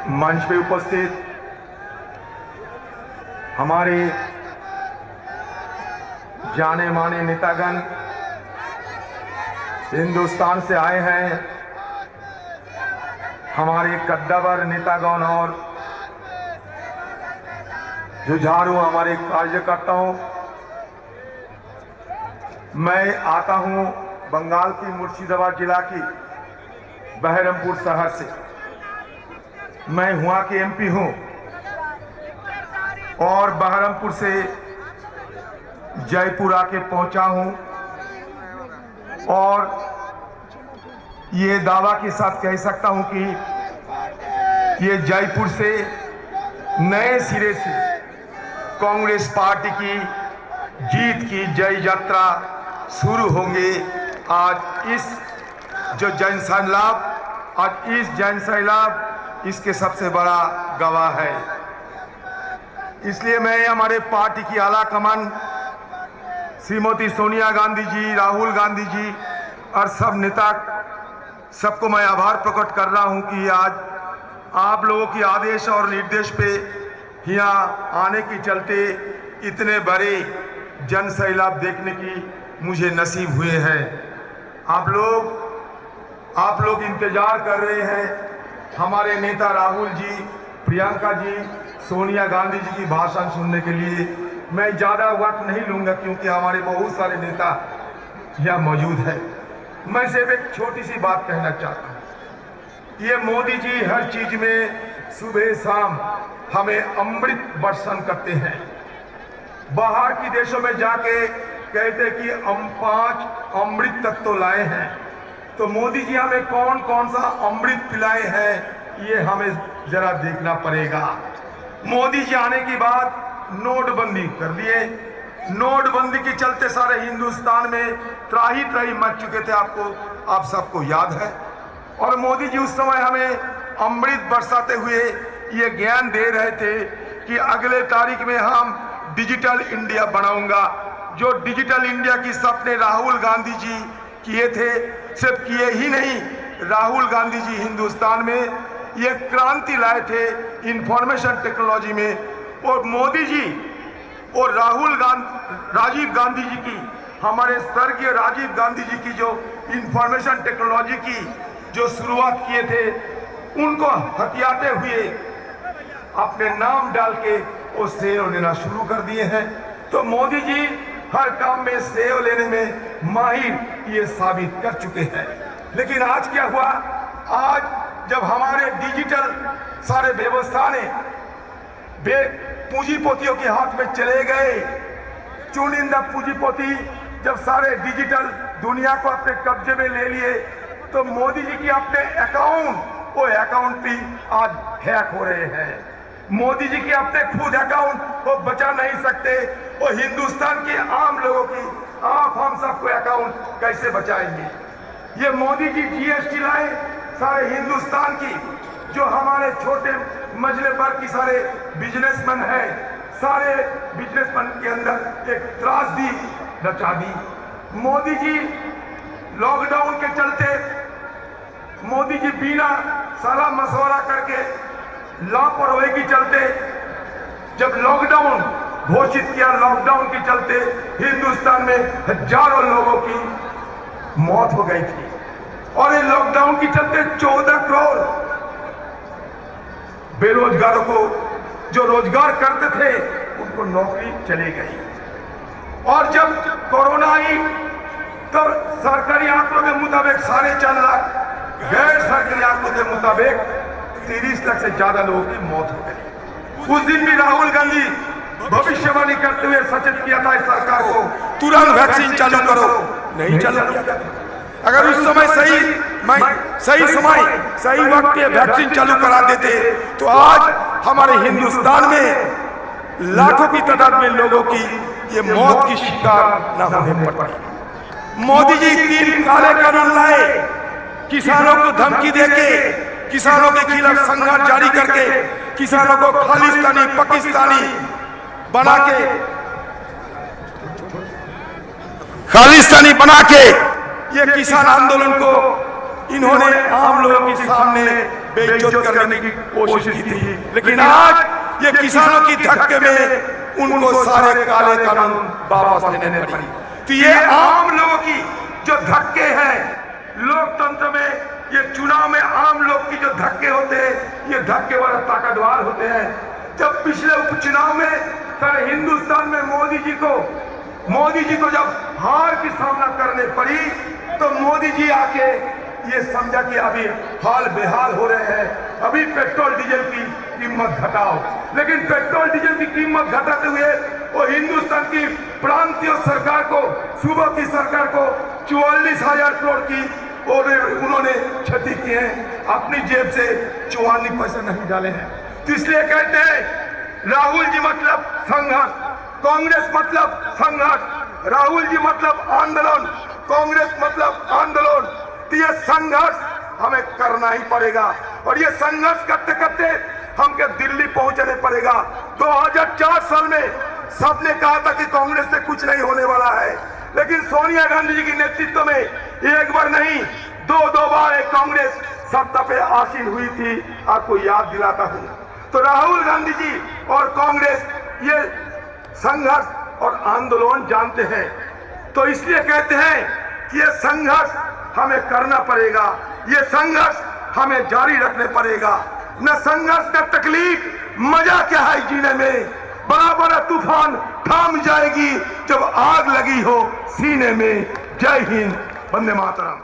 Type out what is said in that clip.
मंच पे उपस्थित हमारे जाने माने नेतागण हिंदुस्तान से आए हैं, हमारे कद्दावर नेतागण और जुझारू हमारे कार्यकर्ताओं, मैं आता हूं बंगाल की मुर्शिदाबाद जिला की बहरमपुर शहर से। मैं वहां के एमपी हूं और बहरमपुर से जयपुर आके पहुंचा हूं और ये दावा के साथ कह सकता हूं कि ये जयपुर से नए सिरे से कांग्रेस पार्टी की जीत की जय यात्रा शुरू होंगे। आज इस जो जन सैलाब, आज इस जन सैलाब इसके सबसे बड़ा गवाह है। इसलिए मैं हमारे पार्टी की आला कमान श्रीमती सोनिया गांधी जी, राहुल गांधी जी और सब नेता सबको मैं आभार प्रकट कर रहा हूं कि आज आप लोगों की आदेश और निर्देश पे यहाँ आने के चलते इतने बड़े जन सैलाब देखने की मुझे नसीब हुए हैं। आप लोग इंतजार कर रहे हैं हमारे नेता राहुल जी, प्रियंका जी, सोनिया गांधी जी की भाषण सुनने के लिए। मैं ज़्यादा वक्त नहीं लूँगा क्योंकि हमारे बहुत सारे नेता यहाँ मौजूद हैं। मैं सिर्फ एक छोटी सी बात कहना चाहता हूँ। ये मोदी जी हर चीज़ में सुबह शाम हमें अमृत वर्षण करते हैं। बाहर के देशों में जाके कहते कि हम 5 अमृत तत्व लाए हैं, तो मोदी जी हमें कौन कौन सा अमृत पिलाए हैं ये हमें जरा देखना पड़ेगा। मोदी जी आने के बाद नोटबंदी कर दिए। नोटबंदी के चलते सारे हिंदुस्तान में त्राही त्राही मच चुके थे, आप सबको याद है। और मोदी जी उस समय हमें अमृत बरसाते हुए ये ज्ञान दे रहे थे कि अगले तारीख में हम डिजिटल इंडिया बनाऊंगा। जो डिजिटल इंडिया की सपने राहुल गांधी जी किए थे, सिर्फ किए ही नहीं, राहुल गांधी जी हिंदुस्तान में ये क्रांति लाए थे इंफॉर्मेशन टेक्नोलॉजी में। और मोदी जी और राजीव गांधी जी की, हमारे स्वर्गीय राजीव गांधी जी की जो इंफॉर्मेशन टेक्नोलॉजी की जो शुरुआत किए थे, उनको हथियाते हुए अपने नाम डाल के वो सेव लेना शुरू कर दिए हैं। तो मोदी जी हर काम में सेव लेने में माहिर ये साबित कर चुके हैं। लेकिन आज क्या हुआ? आज जब हमारे डिजिटल सारे व्यवस्था ने पूंजीपतियों के हाथ में चले गए, चुनिंदा पूंजीपति जब सारे डिजिटल दुनिया को अपने कब्जे में ले लिए, तो मोदी जी की अपने वो अकाउंट भी आज हैक हो रहे हैं। मोदी जी के अपने खुद अकाउंट वो बचा नहीं सकते, वो हिंदुस्तान के आम लोगों की, आप हम सबको अकाउंट कैसे बचाएंगे? ये मोदी जी जीएसटी लाए सारे हिंदुस्तान की, जो हमारे छोटे मजले पर की सारे बिजनेसमैन हैं, सारे बिजनेसमैन के अंदर एक त्रासदी रचा दी। मोदी जी लॉकडाउन के चलते, मोदी जी बिना सलाह मशवरा करके, लापरवाही के चलते, जब लॉकडाउन घोषित किया, लॉकडाउन के चलते हिंदुस्तान में हजारों लोगों की मौत हो गई थी। और इस लॉकडाउन के चलते 14 करोड़ बेरोजगारों को जो रोजगार करते थे उनको नौकरी चली गई। और जब कोरोना आई तो सरकारी आंकड़ों के मुताबिक 4.5 लाख, गैर सरकारी आंकड़ों के मुताबिक 30 लाख से ज्यादा लोगों की मौत हो गई। उस दिन भी राहुल गांधी भविष्यवाणी करते हुए सचेत किया था इस सरकार को, तुरंत वैक्सीन चालू करो, नहीं चालू किया। अगर उस समय सही वक्त पे वैक्सीन चालू करा देते तो आज हमारे हिंदुस्तान में लाखों की तादाद में लोगों की ये मौत की शिकार न होने पड़ती। मोदी जी 3 काले कानून लाए, किसानों को धमकी देके, किसानों के खिलाफ संघर्ष जारी करके, किसानों को खालिस्तानी पाकिस्तानी बना के ये किसान आंदोलन को इन्होंने आम लोगों के सामने बेइज्जत करने की कोशिश की थी, लेकिन आज ये किसानों की धक्के में उनको सारे काले कानून वापस लेने पड़ी। तो ये आम लोगों की जो धक्के हैं लोकतंत्र में, ये चुनाव में आम लोग की जो धक्के होते हैं, ये धक्के बड़ा ताकतवर होते हैं। जब पिछले उपचुनाव में सारे हिंदुस्तान में मोदी जी को जब हार की सामना करने पड़ी, तो मोदी जी आके ये समझा कि अभी हाल बेहाल हो रहे हैं, अभी पेट्रोल डीजल की कीमत घटाओ। लेकिन पेट्रोल डीजल की कीमत घटाते हुए वो हिंदुस्तान की प्रांतीय सरकार को, सूबों की सरकार को 44,000 करोड़ की और उन्होंने क्षति की है, अपनी जेब से 44 पैसे नहीं डाले हैं। तो इसलिए कहते हैं राहुल जी मतलब संघर्ष, कांग्रेस मतलब संघर्ष, राहुल जी मतलब आंदोलन, कांग्रेस मतलब आंदोलन। तो ये संघर्ष हमें करना ही पड़ेगा और ये संघर्ष करते करते हमको दिल्ली पहुंचने पड़ेगा। 2004 साल में सबने कहा था कि कांग्रेस से कुछ नहीं होने वाला है, लेकिन सोनिया गांधी जी के नेतृत्व में एक बार नहीं दो बार कांग्रेस सत्ता पे आसीन हुई थी। आपको याद दिलाता हूं। तो राहुल गांधी जी और कांग्रेस ये संघर्ष और आंदोलन जानते हैं, तो इसलिए कहते हैं कि ये संघर्ष हमें करना पड़ेगा, ये संघर्ष हमें जारी रखने पड़ेगा। न संघर्ष का तकलीफ मजा क्या है जीने में, बड़ा बड़ा तूफान थाम जाएगी जब आग लगी हो सीने में। जय हिंद, वंदे मातरम।